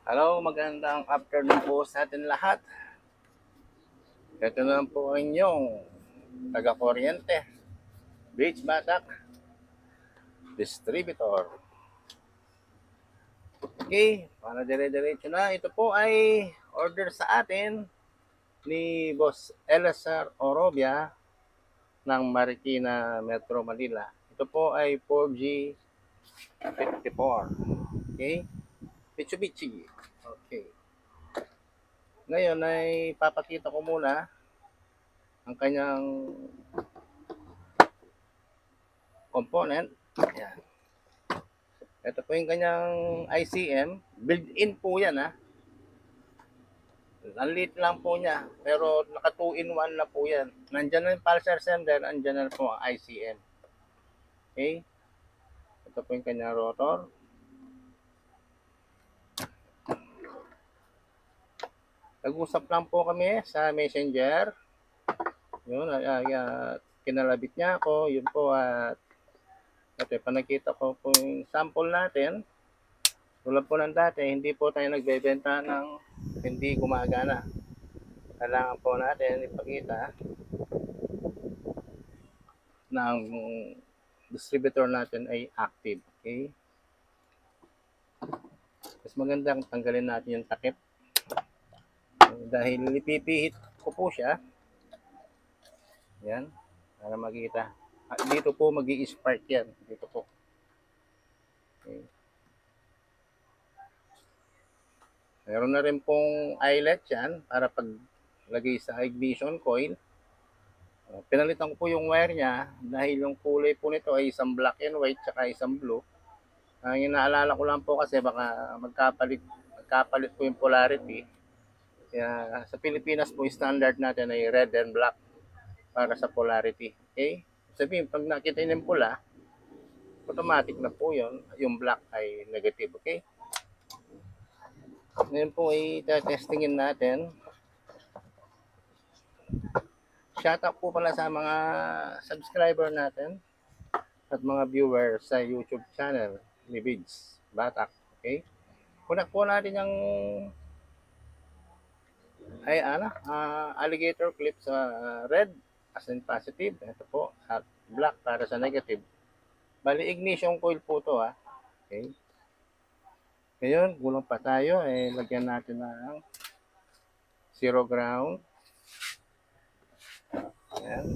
Hello, magandang afternoon po sa atin lahat. Ito na po ang inyong taga-kuryente, Beach Batak Distributor. Okay, para dire-diretso na. Ito po ay order sa atin ni Boss Elazar Orobia ng Marikina Metro Manila. Ito po ay 4G54. Okay, Mitsubishi. Okay. Ngayon ay papakita ko muna ang kanyang component. Ayan. Ito po yung kanyang ICM. Built-in po yan ha. Ang liit lang po niya. Pero naka 2-in-1 na po yan. Nandyan na yung pulsar sender. Nandyan na po ang ICM. Okay. Ito po yung kanyang rotor. Nag-usap lang po kami sa messenger. Yun. Kinalabit niya ako. Yun po at ito, panakita ko po yung sample natin. Tulad po ng dati, hindi po tayo nagbebenta ng hindi gumagana. Kailangan po natin ipakita ng distributor natin ay active. Okay? Mas magandang tanggalin natin yung takip. Dahil ipipihit ko po siya. Yan. Para makita. Dito po mag-i-spark yan. Dito po. Okay. Meron na rin pong eyelet yan para paglagay sa ignition coil. Pinalitan ko po yung wire niya dahil yung kulay po nito ay isang black and white tsaka isang blue. Ang inaalala ko lang po kasi baka magkapalit po yung polarity. Kaya sa Pilipinas po standard natin ay red and black para sa polarity. Okay? Sabihin, pag nakita yung pula, automatic na po yun. Yung black ay negative. Okay? Ngayon po ay testingin natin. Shout out po pala sa mga subscriber natin at mga viewers sa YouTube channel ni Vids Batak. Okay? Kunak po natin yung alligator clip sa red as in positive. Ito po at black para sa negative. Bali ignition coil po to ha. Okay? Ngayon, kulang pa tayo. Lagyan natin ng zero ground. Ayan.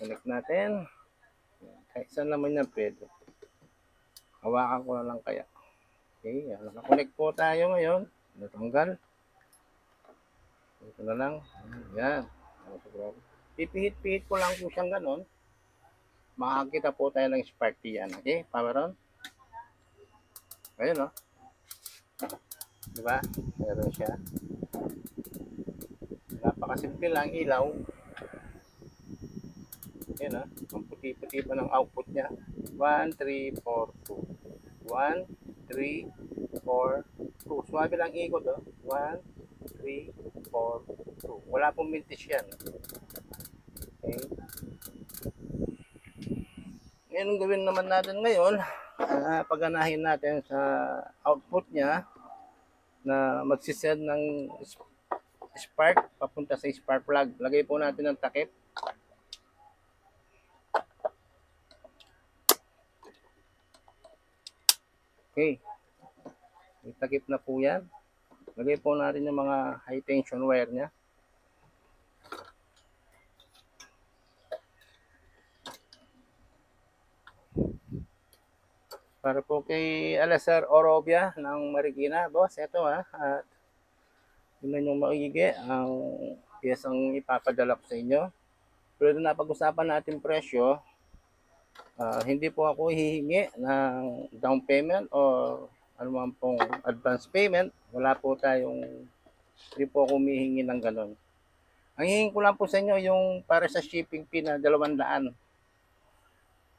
Connect natin. Kahit saan naman yan pwede. Hawakan ko na lang kaya. Okay, naka-connect po tayo ngayon. Natanggal. Ito na lang. Yan. Pipihit-pihit ko lang po siyang ganon. Makakita po tayo ng spark yan. Okay, power on. Ayun o. Diba? Meron siya. Napakasimple lang ilaw. Yan o. Ang puti-puti pa ng output niya. 1, 3, 4, 2. 1, 3, 4, 2. Suwabe lang ikot o. 1, 3, 4, 2. Wala pong mintis yan. Okay. Ngayon, ang gawin naman natin ngayon, paganahin natin sa output niya na magsisend ng spark papunta sa spark plug. Lagay po natin ng takip. Okay. May takip na po yan. Lagay po natin yung mga high tension wire niya. Para po kay Elazar Orobia ng Marikina. Boss, eto ha. At yun yung maigi ang piyesang ipapadala ko sa inyo. Pero na pag-usapan natin presyo, hindi po ako hihingi ng down payment o anuman pong advance payment. Wala po tayong, hindi po ako humihingi ng ganun. Ang hihingin ko lang po sa inyo yung para sa shipping fee na 200.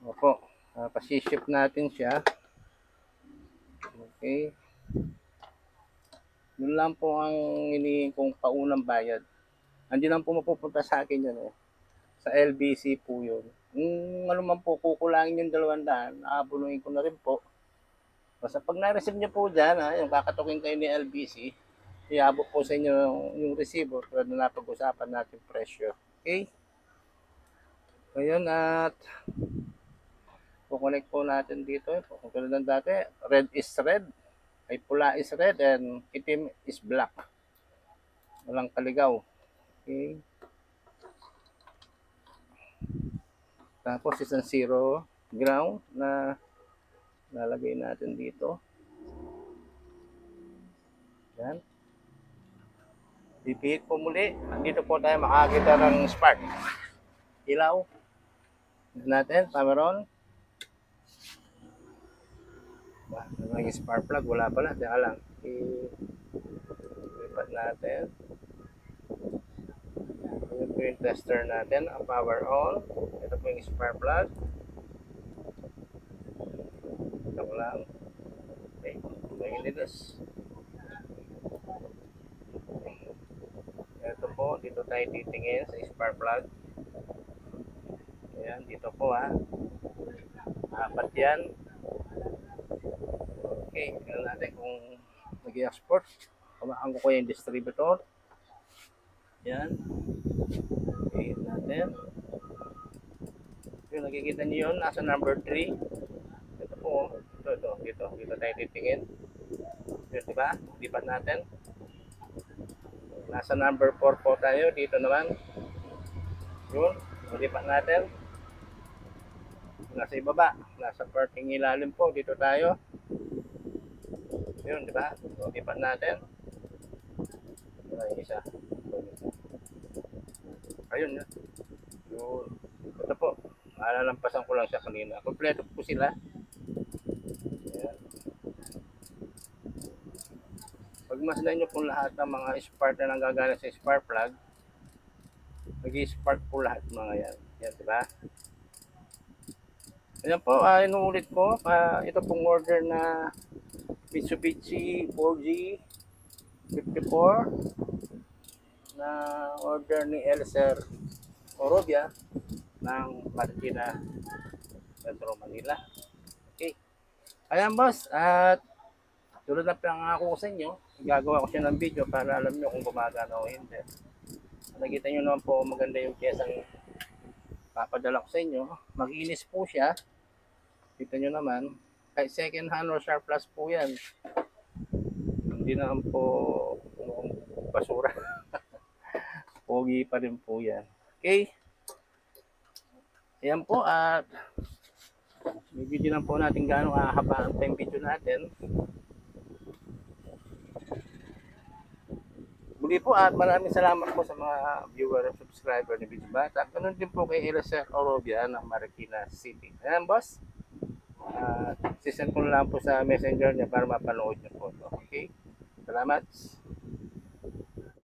Opo, pasiship natin siya. Okay. Yun lang po ang hinihingi kong paunang bayad. Hindi lang po mapupunta sa akin yun eh. Sa LBC po yun. Kung ano man po kukulangin yung 200, aabunuin ko na rin po. Basta pag na-receive nyo po dyan, yung kakatukin kayo ni LBC, iabot po sa inyo yung resibo tulad na napag-usapan natin presyo. Okay? Ngayon at kukonect po natin dito. Kung tulad ng dati, red is red, ay pula is red, and itim is black. Walang kaligaw. Okay? Tapos isang zero ground na lalagay natin dito. Yan. Pipihit po muli. Dito po tayo makakita ng spark. Ilaw. Natin, camera on. Yung spark plug, wala pala. Teka lang. Ilipat natin. Ito po yung tester natin. Ang power on. Ito po yung spark plug. Ito lang. Okay. Mainitas. Ito po. Dito tayo titingin sa spark plug. Ayan. Dito po apat yan. Okay, tingnan natin kung nag-i-export. Kumakan ko yung distributor. Yan. Okay, natin. Yung nakikita niyo yun, nasa number 3. Ito po, dito tayo titingin. Yun, diba? Lipat natin. Nasa number 4 po tayo, dito naman. Yun, lipat natin. Nasa ibaba, nasa parting ilalim po, dito tayo. Yun, di ba? So, lipat natin. Ay, isa. Ayun, yun. Yun. Ito po. Malalampasan ko lang siya kanina. Kompleto po sila. Ayan. Pag masdan nyo po lahat ng mga spark na nanggagana sa spark plug, nag-spark po lahat mga yan. Yan, di ba? Ayan po, inuulit ko. Ito pong order na Mitsubishi 4G 54 na order ni Elser Orobia ng Marikina, Metro Manila. Okay. Ayan boss, at tulad na pangako ko sa inyo, gagawa ko siya ng video para alam nyo kung gumagana o hindi. Nakita nyo naman po maganda yung piyesang papadala ko sa inyo. Mag-inis po siya. Kita nyo naman. Kahit second hand or surplus po yan. Hindi naman po basura. Pogi pa rin po yan. Okay. Ayan po at may video lang po natin gaano kahabaan pa yung video natin. Muli po at maraming salamat po sa mga viewer at subscriber ni Video Bata. Ganun din po kay Elser Orobia ng Marikina City. Ayan boss. Sisend ko lang po sa messenger niya para mapanood niyo po ito. Okay? Salamat.